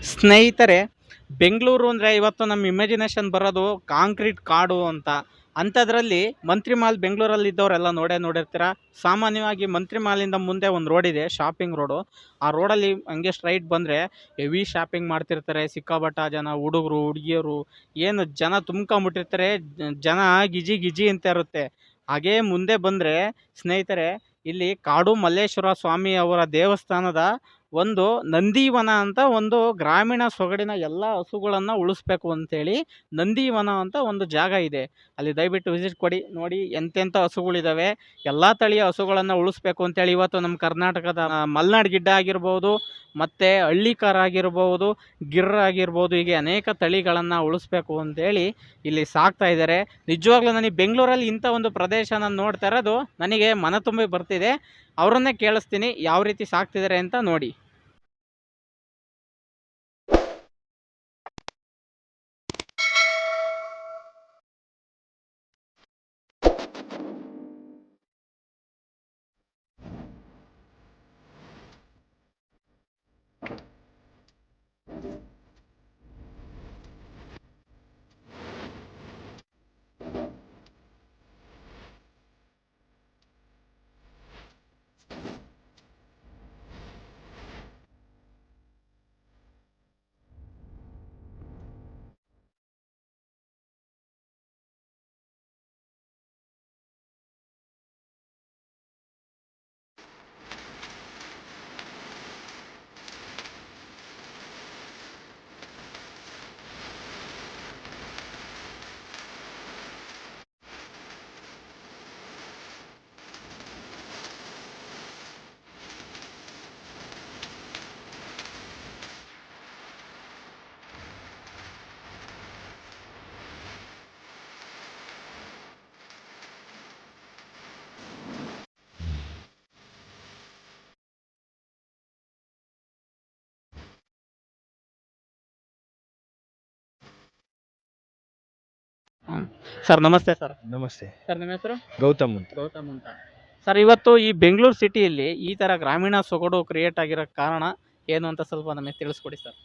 ಸ್ನೇಹಿತರೆ, ಬೆಂಗಳೂರು ಅಂದರೆ ಇವತ್ತು ನಮ್ಮ ಇಮ್ಯಾಜಿನೇಷನ್ ಬರೋದು ಕಾಂಕ್ರೀಟ್ ಕಾಡು ಅಂತ. ಅಂಥದ್ರಲ್ಲಿ ಮಂತ್ರಿ ಮಾಲ್ ಬೆಂಗಳೂರಲ್ಲಿ ಇದ್ದವರೆಲ್ಲ ನೋಡಿರ್ತೀರ. ಸಾಮಾನ್ಯವಾಗಿ ಮಂತ್ರಿ ಮಾಲಿಂದ ಮುಂದೆ ಒಂದು ರೋಡ್ ಇದೆ, ಶಾಪಿಂಗ್ ರೋಡು. ಆ ರೋಡಲ್ಲಿ ಹಂಗೆ ಸ್ಟ್ರೈಟ್ ಬಂದರೆ ಹೆವಿ ಶಾಪಿಂಗ್ ಮಾಡ್ತಿರ್ತಾರೆ. ಸಿಕ್ಕಾಪಟ್ಟ ಜನ, ಹುಡುಗರು ಹುಡುಗಿಯರು, ಏನು ಜನ ತುಂಬ್ಕೊಂಬಿಟ್ಟಿರ್ತಾರೆ. ಜನ ಗಿಜಿ ಗಿಜಿ ಅಂತ ಇರುತ್ತೆ. ಹಾಗೇ ಮುಂದೆ ಬಂದರೆ ಸ್ನೇಹಿತರೆ, ಇಲ್ಲಿ ಕಾಡು ಮಲ್ಲೇಶ್ವರ ಸ್ವಾಮಿ ಅವರ ದೇವಸ್ಥಾನದ ಒಂದು ನಂದಿವನ ಅಂತ ಒಂದು ಗ್ರಾಮೀಣ ಸೊಗಡಿನ ಎಲ್ಲ ಹಸುಗಳನ್ನು ಉಳಿಸ್ಬೇಕು ಅಂತೇಳಿ ನಂದಿವನ ಅಂತ ಒಂದು ಜಾಗ ಇದೆ. ಅಲ್ಲಿ ದಯವಿಟ್ಟು ವಿಸಿಟ್ ಕೊಡಿ, ನೋಡಿ ಎಂತೆಂಥ ಹಸುಗಳಿದ್ದಾವೆ. ಎಲ್ಲ ತಳಿಯ ಹಸುಗಳನ್ನು ಉಳಿಸ್ಬೇಕು ಅಂತೇಳಿ ಇವತ್ತು ನಮ್ಮ ಕರ್ನಾಟಕದ ಮಲ್ನಾಡ್ ಗಿಡ್ಡ ಆಗಿರ್ಬೋದು, ಮತ್ತು ಹಳ್ಳಿಕಾರ ಆಗಿರ್ಬೋದು, ಗಿರ್ ಆಗಿರ್ಬೋದು, ಹೀಗೆ ಅನೇಕ ತಳಿಗಳನ್ನು ಉಳಿಸ್ಬೇಕು ಅಂತೇಳಿ ಇಲ್ಲಿ ಸಾಕ್ತಾ ಇದ್ದಾರೆ. ನಿಜವಾಗ್ಲೂ ನನಗೆ ಬೆಂಗಳೂರಲ್ಲಿ ಇಂಥ ಒಂದು ಪ್ರದೇಶನ ನೋಡ್ತಾ ಇರೋದು ನನಗೆ ಮನ ತುಂಬಿ ಬರ್ತಿದೆ. ಅವರನ್ನೇ ಕೇಳಿಸ್ತೀನಿ ಯಾವ ರೀತಿ ಸಾಕ್ತಿದ್ದಾರೆ ಅಂತ ನೋಡಿ. ಸರ್ ನಮಸ್ತೆ. ಸರ್ ನಮಸ್ತೆ ಸರ್ ನಿಮ್ಮ ಹೆಸರು? ಗೌತಮ್ ಅಂತ. ಗೌತಮ್ ಅಂತ. ಸರ್ ಇವತ್ತು ಈ ಬೆಂಗಳೂರು ಸಿಟಿಯಲ್ಲಿ ಈ ಥರ ಗ್ರಾಮೀಣ ಸೊಗಡು ಕ್ರಿಯೇಟ್ ಆಗಿರೋ ಕಾರಣ ಏನು ಅಂತ ಸ್ವಲ್ಪ ನಮಗೆ ತಿಳಿಸ್ಕೊಡಿ ಸರ್.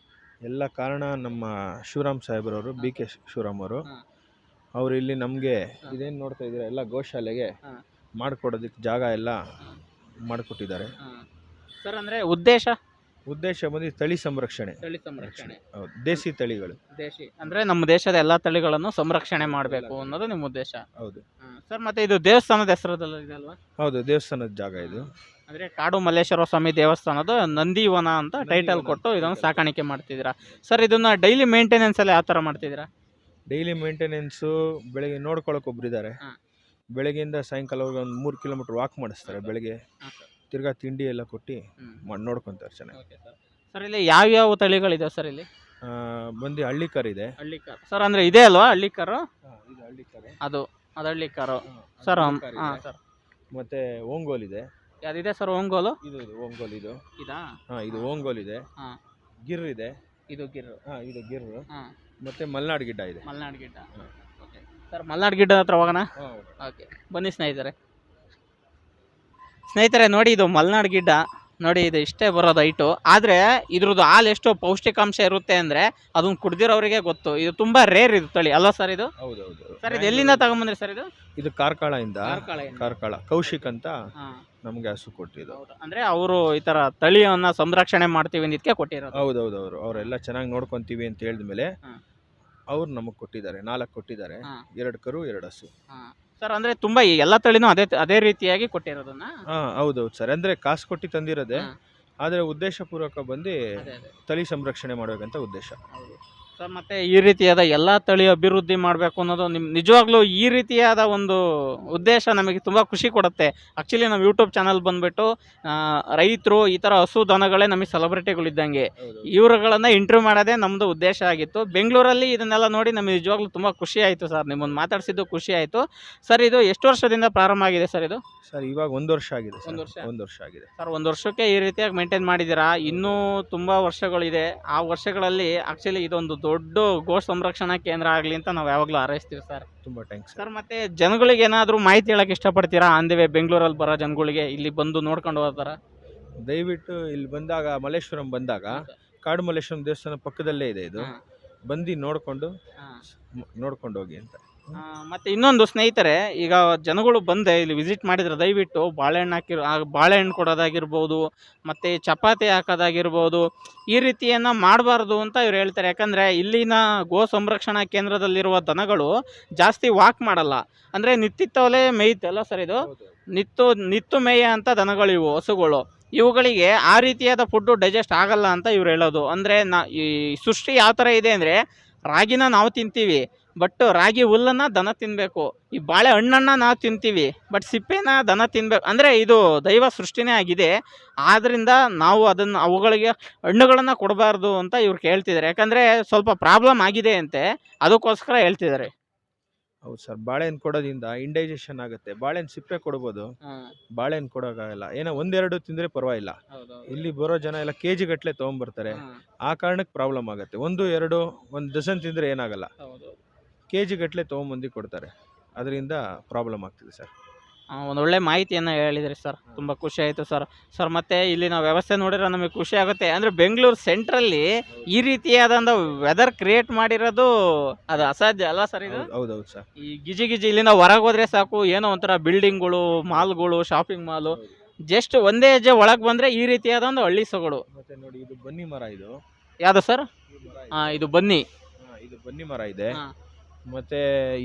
ಎಲ್ಲ ಕಾರಣ ನಮ್ಮ ಶಿವರಾಮ್ ಸಾಹೇಬ್ರವರು, ಬಿ ಕೆ ಶಿವರಾಮ್ ಅವರು. ಹಾಂ. ಅವರು ಇಲ್ಲಿ ನಮಗೆ ಹಾಂ. ಇದೇನು ನೋಡ್ತಾ ಇದ್ದೀರಾ ಎಲ್ಲ ಗೋಶಾಲೆಗೆ ಹಾಂ. ಮಾಡಿಕೊಡೋದಕ್ಕೆ ಜಾಗ ಎಲ್ಲ ಮಾಡಿಕೊಟ್ಟಿದ್ದಾರೆ. ಸರ್ ಅಂದರೆ ಉದ್ದೇಶ ಬಂದು ತಳಿ ಸಂರಕ್ಷಣೆ. ತಳಿ ಸಂರಕ್ಷಣೆ. ಹೌದು, ದೇಸಿ ತಳಿಗಳು. ದೇಶಿ ಅಂದರೆ ನಮ್ಮ ದೇಶದ ಎಲ್ಲ ತಳಿಗಳನ್ನು ಸಂರಕ್ಷಣೆ ಮಾಡಬೇಕು ಅನ್ನೋದು ನಿಮ್ಮ ಉದ್ದೇಶ. ಹೌದು ಸರ್ ಮತ್ತೆ ಇದು ದೇವಸ್ಥಾನದ ಹೆಸರದಲ್ಲ ಇದೆ ಅಲ್ವಾ? ಹೌದು, ದೇವಸ್ಥಾನದ ಜಾಗ ಇದು. ಅಂದರೆ ಕಾಡು ಮಲ್ಲೇಶ್ವರ ಸ್ವಾಮಿ ದೇವಸ್ಥಾನದ ನಂದಿವನ ಅಂತ ಟೈಟಲ್ ಕೊಟ್ಟು ಇದನ್ನು ಸಾಕಾಣಿಕೆ ಮಾಡ್ತಿದ್ದೀರಾ. ಸರ್ ಇದನ್ನು ಡೈಲಿ ಮೇಂಟೆನೆನ್ಸ್ ಎಲ್ಲ ಯಾವ ಥರ ಮಾಡ್ತಿದ್ದೀರಾ? ಡೈಲಿ ಮೇಂಟೆನೆನ್ಸು ಬೆಳಗ್ಗೆ ನೋಡ್ಕೊಳಕ್ಕೆ ಒಬ್ಬರಿದ್ದಾರೆ. ಹಾಂ. ಬೆಳಗ್ಗೆಯಿಂದ ಸಾಯಂಕಾಲವರೆಗೆ ಒಂದು 3 ಕಿಲೋಮೀಟ್ರ್ ವಾಕ್ ಮಾಡಿಸ್ತಾರೆ. ಬೆಳಗ್ಗೆ ತಿರ್ಗಾ ತಿಂಡಿ ಎಲ್ಲ ಕೊಟ್ಟು ನೋಡ್ಕೊತಾರೆ ಚೆನ್ನಾಗಿ. Okay sir. ಸರ್ ಇಲ್ಲಿ ಯಾವ್ಯಾವ ತಳಿಗಳಿದೆ ಸರ್ ಇಲ್ಲಿ? ಬಂದು ಹಳ್ಳಿ ಕಾರ್ ಇದೆ. ಹಳ್ಳಿ ಕಾರ್ ಸರ್, ಅಂದರೆ ಇದೆ ಅಲ್ವಾ ಹಳ್ಳಿ ಕಾರು? ಇದು ಹಳ್ಳಿ ಕಾರ್. ಅದು ಹಳ್ಳಿ ಕಾರು ಸರ್. ಹಾಂ ಸರ್. ಮತ್ತೆ ಓಂಗೋಲ್ ಇದೆ. ಯಾವ್ದಿದೆ ಸರ್ ಓಂಗೋಲು? ಇದು ಓಂಗೋಲ್ ಇದು. ಇದಾ? ಹಾಂ, ಇದು ಓಂಗೋಲ್ ಇದೆ. ಹಾಂ. ಗಿರ್ ಇದೆ. ಇದು ಗಿರ್. ಹಾಂ, ಇದು ಗಿರ್. ಹಾಂ. ಮತ್ತೆ ಮಲ್ನಾಡ್ ಗಿಡ್ಡ ಇದೆ. ಮಲ್ನಾಡ್ ಗಿಡ್ಡ. ಓಕೆ ಸರ್, ಮಲ್ನಾಡ್ ಗಿಡ್ಡ ಹತ್ರ ಹೋಗೋಣ. ಓಕೆ ಬನ್ನಿ ಸ್ನೇಹಿತರೆ ನೋಡಿ, ಇದು ಮಲ್ನಾಡ್ ಗಿಡ್ಡ ನೋಡಿ. ಇದು ಇಷ್ಟೇ ಬರೋದು ಹೈಟು. ಆದರೆ ಇದ್ರದ್ದು ಹಾಲು ಎಷ್ಟು ಪೌಷ್ಟಿಕಾಂಶ ಇರುತ್ತೆ ಅಂದರೆ ಅದನ್ನು ಕುಡ್ದಿರೋರಿಗೆ ಗೊತ್ತು. ಇದು ತುಂಬ ರೇರ್ ಇದು ತಳಿ ಅಲ್ವಾ ಸರ್ ಇದು? ಹೌದೌದು ಸರ್ ಇದು ಎಲ್ಲಿಂದ ತಗೊಂಬಂದ್ರಿ ಸರ್ ಇದು? ಇದು ಕಾರ್ಕಳದಿಂದ. ಕಾರ್ಕಳ ಕೌಶಿಕ್ ಅಂತ ಹಾಂ. ನಮಗೆ ಹಸು ಕೊಟ್ಟಿದ್ದು. ಅಂದರೆ ಅವರು ಈ ಥರ ತಳಿಯನ್ನು ಸಂರಕ್ಷಣೆ ಮಾಡ್ತೀವಿ ಅಂದಿದ್ದಕ್ಕೆ ಕೊಟ್ಟಿರೋದು. ಹೌದೌದು, ಅವರೆಲ್ಲ ಚೆನ್ನಾಗಿ ನೋಡ್ಕೊತೀವಿ ಅಂತ ಹೇಳಿದ್ಮೇಲೆ ಅವ್ರು ನಮಗೆ ಕೊಟ್ಟಿದ್ದಾರೆ. 4 ಕೊಟ್ಟಿದ್ದಾರೆ. 2 ಕರು 2 ಹಸು. ಸರ್ ಅಂದರೆ ತುಂಬ ಎಲ್ಲ ತಳಿನೂ ಅದೇ ರೀತಿಯಾಗಿ ಕೊಟ್ಟಿರೋದನ್ನ? ಹಾಂ ಹೌದೌದು ಸರ್. ಅಂದರೆ ಕಾಸು ಕೊಟ್ಟು ತಂದಿರೋದೆ, ಆದರೆ ಉದ್ದೇಶಪೂರ್ವಕ ಬಂದು ತಳಿ ಸಂರಕ್ಷಣೆ ಮಾಡಬೇಕಂತ ಉದ್ದೇಶ. ಸರ್ ಮತ್ತೆ ಈ ರೀತಿಯಾದ ಎಲ್ಲ ತಳಿ ಅಭಿವೃದ್ಧಿ ಮಾಡಬೇಕು ಅನ್ನೋದು ನಿಜವಾಗ್ಲೂ ಈ ರೀತಿಯಾದ ಒಂದು ಉದ್ದೇಶ ನಮಗೆ ತುಂಬ ಖುಷಿ ಕೊಡುತ್ತೆ. ಆ್ಯಕ್ಚುಲಿ ನಮ್ಮ ಯೂಟ್ಯೂಬ್ ಚಾನಲ್ ಬಂದುಬಿಟ್ಟು ರೈತರು ಈ ಥರ ಹಸು ದನಗಳೇ ನಮಗೆ ಸೆಲೆಬ್ರಿಟಿಗಳಿದ್ದಂಗೆ. ಇವರುಗಳನ್ನು ಇಂಟರ್ವ್ಯೂ ಮಾಡೋದೇ ನಮ್ಮದು ಉದ್ದೇಶ ಆಗಿತ್ತು. ಬೆಂಗಳೂರಲ್ಲಿ ಇದನ್ನೆಲ್ಲ ನೋಡಿ ನಮಗೆ ನಿಜವಾಗ್ಲೂ ತುಂಬ ಖುಷಿ ಆಯಿತು ಸರ್. ನಿಮ್ಮನ್ನು ಮಾತಾಡಿಸಿದ್ದು ಖುಷಿ ಆಯಿತು ಸರ್. ಇದು ಎಷ್ಟು ವರ್ಷದಿಂದ ಪ್ರಾರಂಭ ಆಗಿದೆ ಸರ್ ಇದು? ಸರ್ ಇವಾಗ 1 ವರ್ಷ ಆಗಿದೆ. 1 ವರ್ಷ ಆಗಿದೆ ಸರ್. 1 ವರ್ಷಕ್ಕೆ ಈ ರೀತಿಯಾಗಿ ಮೇಂಟೈನ್ ಮಾಡಿದ್ದೀರಾ. ಇನ್ನೂ ತುಂಬ ವರ್ಷಗಳಿದೆ. ಆ ವರ್ಷಗಳಲ್ಲಿ ಆ್ಯಕ್ಚುಲಿ ಇದೊಂದು ದೊಡ್ಡ ಗೋ ಸಂರಕ್ಷಣಾ ಕೇಂದ್ರ ಆಗಲಿ ಅಂತ ನಾವು ಯಾವಾಗಲೂ ಹಾರೈಸ್ತೀವಿ ಸರ್. ತುಂಬ ಥ್ಯಾಂಕ್ಸ್ ಸರ್. ಮತ್ತೆ ಜನಗಳಿಗೆ ಏನಾದರೂ ಮಾಹಿತಿ ಹೇಳಕ್ಕೆ ಇಷ್ಟಪಡ್ತೀರಾ? ಅಂದಿವೆ ಬೆಂಗಳೂರಲ್ಲಿ ಬರೋ ಜನಗಳಿಗೆ ಇಲ್ಲಿ ಬಂದು ನೋಡ್ಕೊಂಡು ಹೋಗ್ತಾರ? ದಯವಿಟ್ಟು ಇಲ್ಲಿ ಬಂದಾಗ, ಮಲ್ಲೇಶ್ವರಂ ಬಂದಾಗ ಕಾಡುಮಲ್ಲೇಶ್ವರಂ ದೇವಸ್ಥಾನ ಪಕ್ಕದಲ್ಲೇ ಇದೆ ಇದು. ಬಂದು ನೋಡ್ಕೊಂಡು ನೋಡ್ಕೊಂಡು ಹೋಗಿ ಅಂತ. ಮತ್ತೆ ಇನ್ನೊಂದು ಸ್ನೇಹಿತರೆ, ಈಗ ಜನಗಳು ಬಂದೆ ಇಲ್ಲಿ ವಿಸಿಟ್ ಮಾಡಿದ್ರೆ ದಯವಿಟ್ಟು ಬಾಳೆಹಣ್ಣು ಕೊಡೋದಾಗಿರ್ಬೋದು, ಮತ್ತೆ ಚಪಾತಿ ಹಾಕೋದಾಗಿರ್ಬೋದು, ಈ ರೀತಿಯನ್ನ ಮಾಡಬಾರ್ದು ಅಂತ ಇವ್ರು ಹೇಳ್ತಾರೆ. ಯಾಕಂದ್ರೆ ಇಲ್ಲಿನ ಗೋ ಸಂರಕ್ಷಣಾ ಕೇಂದ್ರದಲ್ಲಿರುವ ದನಗಳು ಜಾಸ್ತಿ ವಾಕ್ ಮಾಡಲ್ಲ, ಅಂದ್ರೆ ನಿತ್ತಿತ್ತವಲೇ ಮೇಯ್ತಲ್ಲ ಸರ್ ಇದು, ನಿತ್ತು ಮೇಯ ಅಂತ ದನಗಳು ಇವು ಹಸುಗಳು. ಇವುಗಳಿಗೆ ಆ ರೀತಿಯಾದ ಫುಡ್ಡು ಡೈಜೆಸ್ಟ್ ಆಗಲ್ಲ ಅಂತ ಇವ್ರು ಹೇಳೋದು. ಅಂದರೆ ಈ ಸೃಷ್ಟಿ ಯಾವ ಥರ ಇದೆ ಅಂದರೆ, ರಾಗಿನ ನಾವು ತಿಂತೀವಿ, ಬಟ್ ರಾಗಿ ಹುಲ್ಲನ್ನು ದನ ತಿನ್ನಬೇಕು. ಈ ಬಾಳೆ ಹಣ್ಣನ್ನು ನಾವು ತಿಂತೀವಿ, ಬಟ್ ಸಿಪ್ಪೆನ ದನ ತಿನ್ಬೇಕು. ಅಂದರೆ ಇದು ದೈವ ಸೃಷ್ಟಿನೇ ಆಗಿದೆ. ಆದ್ದರಿಂದ ನಾವು ಅವುಗಳಿಗೆ ಹಣ್ಣುಗಳನ್ನು ಕೊಡಬಾರ್ದು ಅಂತ ಇವ್ರು ಕೇಳ್ತಿದ್ದಾರೆ. ಯಾಕಂದರೆ ಸ್ವಲ್ಪ ಪ್ರಾಬ್ಲಮ್ ಆಗಿದೆ ಅಂತೆ, ಅದಕ್ಕೋಸ್ಕರ ಹೇಳ್ತಿದ್ದಾರೆ. ಹೌದು ಸರ್, ಬಾಳೆಹಣ್ಣು ಕೊಡೋದ್ರಿಂದ ಇಂಡೈಜೆಷನ್ ಆಗುತ್ತೆ. ಬಾಳೆಹಣ್ಣು ಸಿಪ್ಪೆ ಕೊಡ್ಬೋದು, ಬಾಳೆಹಣ್ಣು ಕೊಡೋಕ್ಕಾಗಲ್ಲ. ಏನೋ ಒಂದೆರಡು ತಿಂದರೆ ಪರವಾಗಿಲ್ಲ. ಇಲ್ಲಿ ಬರೋ ಜನ ಎಲ್ಲ ಕೆಜಿ ಗಟ್ಟಲೆ ತೊಗೊಂಬರ್ತಾರೆ, ಆ ಕಾರಣಕ್ಕೆ ಪ್ರಾಬ್ಲಮ್ ಆಗುತ್ತೆ. ಒಂದು ಡಜನ್ ತಿಂದರೆ ಏನಾಗಲ್ಲ, ಕೆಜಿ ಗಟ್ಟಲೆ ತೊಗೊಂಬಂದು ಕೊಡ್ತಾರೆ, ಅದರಿಂದ ಪ್ರಾಬ್ಲಮ್ ಆಗ್ತಿದೆ ಸರ್. ಒಂದು ಒಳ್ಳೆ ಮಾಹಿತಿಯನ್ನು ಹೇಳಿದ್ರಿ ಸರ್, ತುಂಬ ಖುಷಿ ಆಯಿತು ಸರ್. ಮತ್ತೆ ಇಲ್ಲಿನ ವ್ಯವಸ್ಥೆ ನೋಡಿದ್ರೆ ನಮಗೆ ಖುಷಿ ಆಗುತ್ತೆ. ಅಂದರೆ ಬೆಂಗಳೂರು ಸೆಂಟ್ರಲ್ಲಿ ಈ ರೀತಿಯಾದಂಥ ವೆದರ್ ಕ್ರಿಯೇಟ್ ಮಾಡಿರೋದು ಅದು ಅಸಾಧ್ಯ ಅಲ್ಲ ಸರ್ ಇದು? ಹೌದೌದು ಸರ್. ಈ ಗಿಜಿ ಇಲ್ಲಿಂದ ಹೊರಗೆ ಹೋದ್ರೆ ಸಾಕು, ಏನೋ ಒಂಥರ ಬಿಲ್ಡಿಂಗ್ಗಳು, ಮಾಲ್ಗಳು, ಶಾಪಿಂಗ್ ಮಾಲು, ಜಸ್ಟ್ ಒಂದೇ ಹೆಜ್ಜೆ ಒಳಗೆ ಬಂದರೆ ಈ ರೀತಿಯಾದ ಒಂದು ಹಳ್ಳಿ ಸೊಗಡು. ಮತ್ತೆ ನೋಡಿ, ಇದು ಬನ್ನಿ ಮರ. ಇದು ಯಾವುದು ಸರ್? ಇದು ಬನ್ನಿ. ಇದು ಬನ್ನಿ ಮರ ಇದೆ. ಮತ್ತೆ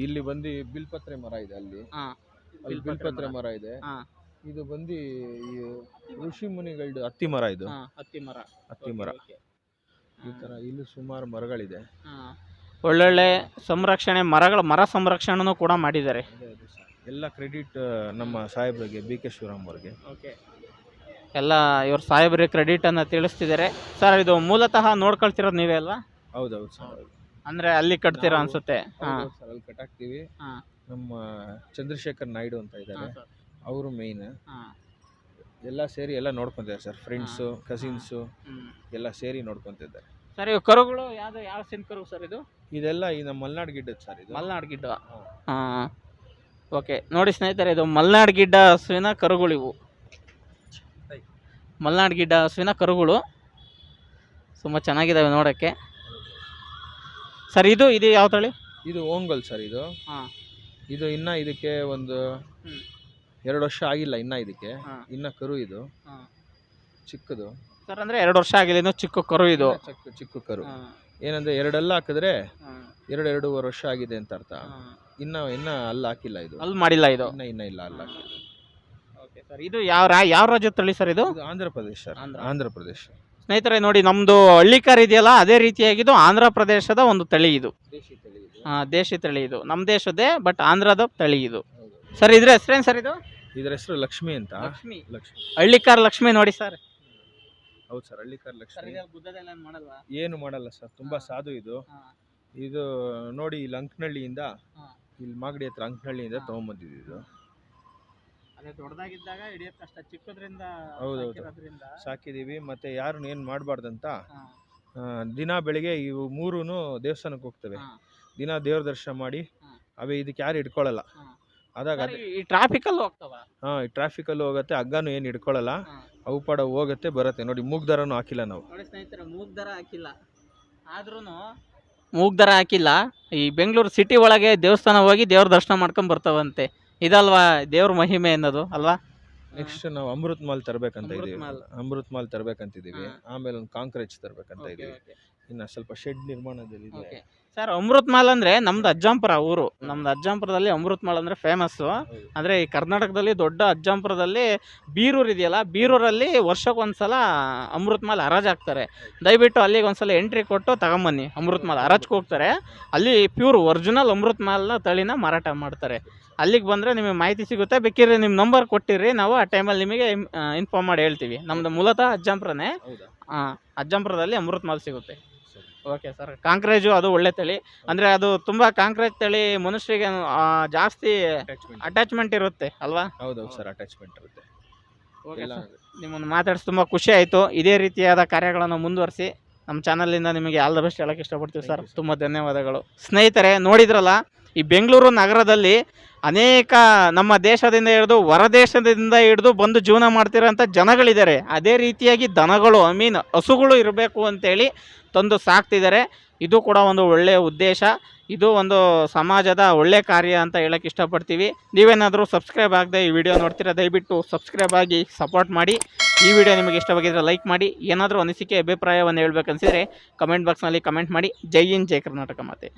ಇಲ್ಲಿ ಬಂದು ಬಿಲ್ಪತ್ರೆ ಮರ ಇದೆ. ಅಲ್ಲಿ ಬಿಲ್ಪತ್ರೆ ಮರ ಇದೆ. ಇದು ಬಂದು ಋಷಿ ಮುನಿಗಳದ್ದು ಹತ್ತಿ ಮರ. ಇದು ಹತ್ತಿ ಮರ. ಈ ತರ ಇಲ್ಲಿ ಸುಮಾರು ಮರಗಳಿದೆ. ಒಳ್ಳೊಳ್ಳೆ ಸಂರಕ್ಷಣೆ ಮರ ಸಂರಕ್ಷಣೆನೂ ಕೂಡ ಮಾಡಿದ್ದಾರೆ. ಎಲ್ಲ ಕ್ರೆಡಿಟ್ ನಮ್ಮ ಸಾಹೇಬ್ರಿಗೆ, ಬಿ ಕೆ ಶಿವರಾಮ್ ಅವ್ರಿಗೆ. ಎಲ್ಲ ಇವ್ರ ಸಾಹೇಬ್ರಿಗೆ ಕ್ರೆಡಿಟ್ ಅನ್ನ ತಿಳಿಸ್ತಿದ್ದಾರೆ. ಸರ್, ಇದು ಮೂಲತಃ ನೋಡ್ಕೊಳ್ತಿರೋದು ನೀವೇ ಅಲ್ವಾ? ಹೌದೌದು ಸರ್. ಅಂದ್ರೆ ಅಲ್ಲಿ ಕಟ್ತೀರಾ ಅನ್ಸುತ್ತೆ? ಅಲ್ಲಿ ಕಟ್ಟಾಕ್ತಿವಿ. ನಮ್ಮ ಚಂದ್ರಶೇಖರ್ ನಾಯ್ಡು ಅಂತ ಇದ್ದಾರೆ, ಅವರು ಮೇಯ್ನ್. ಎಲ್ಲ ಸೇರಿ ಎಲ್ಲ ನೋಡ್ಕೊಂತಿದ್ದಾರೆ ಸರ್. ಫ್ರೆಂಡ್ಸು, ಕಸಿನ್ಸು ಎಲ್ಲ ಸೇರಿ ನೋಡ್ಕೊಂತಿದ್ದಾರೆ ಸರ್. ಇವು ಕರುಗಳು ಯಾವ ಸಿನ್ ಕರು ಸರ್ ಇದು? ಇದೆಲ್ಲ ಈ ನಮ್ಮ ಮಲ್ನಾಡ್ ಗಿಡ್ಡದ ಸರ್. ಇದು ಮಲ್ನಾಡ್ ಗಿಡ್ಡ. ಓಕೆ, ನೋಡಿ ಸ್ನೇಹಿತರೆ, ಇದು ಮಲ್ನಾಡ್ ಗಿಡ್ಡ ಹಸುವಿನ ಕರುಗಳು. ಇವು ಮಲ್ನಾಡ್ ಗಿಡ್ಡ ಹಸುವಿನ ಕರುಗಳು ತುಂಬ ಚೆನ್ನಾಗಿದ್ದಾವೆ ನೋಡೋಕ್ಕೆ. ಸರ್, ಇದು ಯಾವ ತಳಿ? ಇದು ಓಂಗಲ್ ಸರ್. ಇದು ಇನ್ನ ಇದಕ್ಕೆ ಒಂದು 2 ವರ್ಷ ಆಗಿಲ್ಲ ಇನ್ನ. ಇದಕ್ಕೆ ಇನ್ನ ಕರು. ಇದು ಚಿಕ್ಕದು ಸರ್. ಅಂದ್ರೆ 2 ವರ್ಷ ಆಗಿಲ್ಲ, ಇನ್ನು ಚಿಕ್ಕ ಕರು. ಇದು ಚಿಕ್ಕ ಕರು. ಏನಂದ್ರೆ 2 ಹಾಕಿದ್ರೆ 2.5 ವರ್ಷ ಆಗಿದೆ ಅಂತ ಅರ್ಥ. ಇನ್ನ ಅಲ್ಲಿ ಹಾಕಿಲ್ಲ. ಇದು ಅಲ್ಲಿ ಮಾಡಿಲ್ಲ. ಇದು ಇನ್ನ ಇಲ್ಲ, ಅಲ್ಲಿ ಹಾಕಿಲ್ಲ. ಓಕೆ ಸರ್, ಇದು ಯಾವ ರಾಜ್ಯದ ತಳಿ ಸರ್? ಇದು ಆಂಧ್ರ ಪ್ರದೇಶ ಸರ್. ಆಂಧ್ರ ಪ್ರದೇಶ. ಸ್ನೇಹಿತರೆ ನೋಡಿ, ನಮ್ದು ಹಳ್ಳಿಕಾರ್ ಇದೆಯಲ್ಲ, ಅದೇ ರೀತಿಯಾಗಿದ್ದು ಆಂಧ್ರ ಪ್ರದೇಶದ ಒಂದು ತಳಿ. ಇದು ದೇಶಿ ತಳಿ. ಇದು ನಮ್ಮ ದೇಶದ್ದೇ, ಬಟ್ ಆಂಧ್ರದ ತಳಿ ಇದು. ಸರ್, ಇದ್ರ ಹೆಸರೇನು ಸರ್? ಇದ್ರ ಹೆಸರು ಲಕ್ಷ್ಮಿ ಅಂತ. ಲಕ್ಷ್ಮಿ. ಹಳ್ಳಿಕಾರ್ ಲಕ್ಷ್ಮಿ ನೋಡಿ ಸರ್. ಹೌದು ಸರ್, ಹಳ್ಳಿಕಾರ್ ಲಕ್ಷ್ಮಿ. ಏನು ಮಾಡಲ್ಲ ಸರ್, ತುಂಬಾ ಸಾಧು ಇದು. ಇದು ನೋಡಿ, ಇಲ್ಲಿ ಅಂಕನಹಳ್ಳಿಯಿಂದ, ಇಲ್ಲಿ ಮಾಗಡಿ ಹತ್ರ ಅಂಕನಹಳ್ಳಿಯಿಂದ ತಗೊಂಬಂದಿದ್ದು. ಇದು ದೊಡ್ಡದಾಗಿದ್ದಾಗ ಹಿಡಿಯೋದು ಕಷ್ಟ, ಚಿಕ್ಕದ್ರಿಂದ ಸಾಕಿದೀವಿ. ಮತ್ತೆ ಯಾರು ಏನು ಮಾಡಬಾರ್ದಂತ ದಿನ ಬೆಳಿಗ್ಗೆ ಇವು 3 ದೇವಸ್ಥಾನಕ್ಕೆ ಹೋಗ್ತವೆ. ದಿನ ದೇವ್ರ ದರ್ಶನ ಮಾಡಿ ಅವೇ. ಇದಕ್ಕೆ ಯಾರು ಹಿಡ್ಕೊಳ್ಳಲ್ಲ. ಅದಾಗ ಈ ಟ್ರಾಫಿಕಲ್ಲಿ ಹೋಗ್ತಾವ. ಈ ಟ್ರಾಫಿಕಲ್ಲಿ ಹೋಗುತ್ತೆ. ಹಗ್ಗನೂ ಏನು ಹಿಡ್ಕೊಳ್ಳಲ್ಲ, ಅವು ಪಾಡ ಹೋಗುತ್ತೆ ಬರುತ್ತೆ. ನೋಡಿ, ಮೂಗ್ದಾರನೂ ಹಾಕಿಲ್ಲ ನಾವು. ನೋಡಿ ಸ್ನೇಹಿತರೆ, ಮೂಗ್ದಾರ ಹಾಕಿಲ್ಲ. ಆದ್ರೂ ಮೂಗ್ದಾರ ಹಾಕಿಲ್ಲ. ಈ ಬೆಂಗಳೂರು ಸಿಟಿ ಒಳಗೆ ದೇವಸ್ಥಾನ ಹೋಗಿ ದೇವ್ರ ದರ್ಶನ ಮಾಡ್ಕೊಂಡ್ ಬರ್ತಾವಂತೆ. ಇದಲ್ವಾ ದೇವ್ರ ಮಹಿಮೆ ಅನ್ನೋದು ಅಲ್ವಾ? ನೆಕ್ಸ್ಟ್ ನಾವು ಅಮೃತ್ ಮಾಲ್ ತರಬೇಕಂತ ಇದೀವಿ. ಅಮೃತ್ ಮಾಲ್ ತರಬೇಕಂತಿದೀವಿ. ಆಮೇಲೆ ಒಂದು ಕಾಂಕ್ರೀಟ್ ತರಬೇಕಂತ ಇದೀವಿ. ಇನ್ನು ಸ್ವಲ್ಪ ಶೆಡ್ ನಿರ್ಮಾಣದಲ್ಲಿ ಇದೆ ಸರ್. ಅಮೃತ್ ಮಾಲ್ ಅಂದ್ರೆ ನಮ್ದು ಅಜ್ಜಂಪುರ ಊರು. ನಮ್ದು ಅಜ್ಜಂಪುರದಲ್ಲಿ ಅಮೃತ್ ಮಾಲ್ ಅಂದ್ರೆ ಫೇಮಸ್ಸು. ಅಂದ್ರೆ ಈ ಕರ್ನಾಟಕದಲ್ಲಿ ದೊಡ್ಡ ಅಜ್ಜಂಪುರದಲ್ಲಿ ಬೀರೂರು ಇದೆಯಲ್ಲ, ಬೀರೂರಲ್ಲಿ ವರ್ಷಕ್ಕೊಂದ್ಸಲ ಅಮೃತ್ ಮಾಲ್ ಹರಾಜ್ ಹಾಕ್ತಾರೆ. ದಯವಿಟ್ಟು ಅಲ್ಲಿಗೆ ಒಂದ್ಸಲ ಎಂಟ್ರಿ ಕೊಟ್ಟು ತಗೊಂಬನ್ನಿ. ಅಮೃತ್ ಮಾಲ್ ಹರಾಜ್ಗೆ ಹೋಗ್ತಾರೆ. ಅಲ್ಲಿ ಪ್ಯೂರ್ ಒರಿಜಿನಲ್ ಅಮೃತ್ ಮಾಲ್ನ ತಳಿನ ಮಾರಾಟ ಮಾಡ್ತಾರೆ. ಅಲ್ಲಿಗೆ ಬಂದರೆ ನಿಮಗೆ ಮಾಹಿತಿ ಸಿಗುತ್ತೆ. ಬೇಕಿದ್ರೆ ನಿಮ್ಮ ನಂಬರ್ ಕೊಟ್ಟಿರಿ, ನಾವು ಆ ಟೈಮಲ್ಲಿ ನಿಮಗೆ ಇನ್ಫಾರ್ಮ್ ಮಾಡಿ ಹೇಳ್ತೀವಿ. ನಮ್ಮದು ಮೂಲತಃ ಅಜ್ಜಂಪುರನೇ. ಅಜ್ಜಂಪುರದಲ್ಲಿ ಅಮೃತ್ ಮಾಲ್ ಸಿಗುತ್ತೆ. Okay sir. ಕಾಂಕ್ರೇಜು ಅದು ಒಳ್ಳೆ ತಳಿ. ಅಂದರೆ ಅದು ತುಂಬ ಕಾಂಕ್ರೇಜ್ ತಳಿ ಮನುಷ್ಯರಿಗೆ ಜಾಸ್ತಿ ಅಟ್ಯಾಚ್ಮೆಂಟ್ ಇರುತ್ತೆ ಅಲ್ವಾ? ಹೌದೌದು ಸರ್, ಅಟ್ಯಾಚ್ಮೆಂಟ್ ಇರುತ್ತೆ. ಓಕೆ ಸರ್, ನಿಮ್ಮನ್ನು ಮಾತಾಡಿಸಿ ತುಂಬ ಖುಷಿ ಆಯಿತು. ಇದೇ ರೀತಿಯಾದ ಕಾರ್ಯಗಳನ್ನು ಮುಂದುವರಿಸಿ. ನಮ್ಮ ಚಾನಲಿಂದ ನಿಮಗೆ ಆಲ್ ದ ಬೆಸ್ಟ್ ಹೇಳೋಕ್ಕೆ ಇಷ್ಟಪಡ್ತೀವಿ ಸರ್. ತುಂಬ ಧನ್ಯವಾದಗಳು ಸ್ನೇಹಿತರೆ. ನೋಡಿದ್ರಲ್ಲ, ಈ ಬೆಂಗಳೂರು ನಗರದಲ್ಲಿ ಅನೇಕ ನಮ್ಮ ದೇಶದಿಂದ ಹಿಡಿದು ಹೊರದೇಶದಿಂದ ಹಿಡಿದು ಬಂದು ಜೀವನ ಮಾಡ್ತಿರೋಂಥ ಜನಗಳಿದ್ದಾರೆ. ಅದೇ ರೀತಿಯಾಗಿ ದನಗಳು ಹಸುಗಳು ಇರಬೇಕು ಅಂತೇಳಿ ತಂದು ಸಾಕ್ತಿದ್ದಾರೆ. ಇದು ಕೂಡ ಒಂದು ಒಳ್ಳೆಯ ಉದ್ದೇಶ. ಇದು ಒಂದು ಸಮಾಜದ ಒಳ್ಳೆಯ ಕಾರ್ಯ ಅಂತ ಹೇಳಕ್ಕೆ ಇಷ್ಟಪಡ್ತೀವಿ. ನೀವೇನಾದರೂ ಸಬ್ಸ್ಕ್ರೈಬ್ ಆಗದೆ ಈ ವಿಡಿಯೋ ನೋಡ್ತೀರಾ, ದಯವಿಟ್ಟು ಸಬ್ಸ್ಕ್ರೈಬ್ ಆಗಿ ಸಪೋರ್ಟ್ ಮಾಡಿ. ಈ ವಿಡಿಯೋ ನಿಮಗೆ ಇಷ್ಟವಾಗಿದ್ದರೆ ಲೈಕ್ ಮಾಡಿ. ಏನಾದರೂ ಅನಿಸಿಕೆ ಅಭಿಪ್ರಾಯವನ್ನು ಹೇಳ್ಬೇಕನ್ಸಿದ್ರೆ ಕಮೆಂಟ್ ಬಾಕ್ಸ್ನಲ್ಲಿ ಕಮೆಂಟ್ ಮಾಡಿ. ಜೈ ಹಿಂದ್, ಜೈ ಕರ್ನಾಟಕ ಮಾತೆ.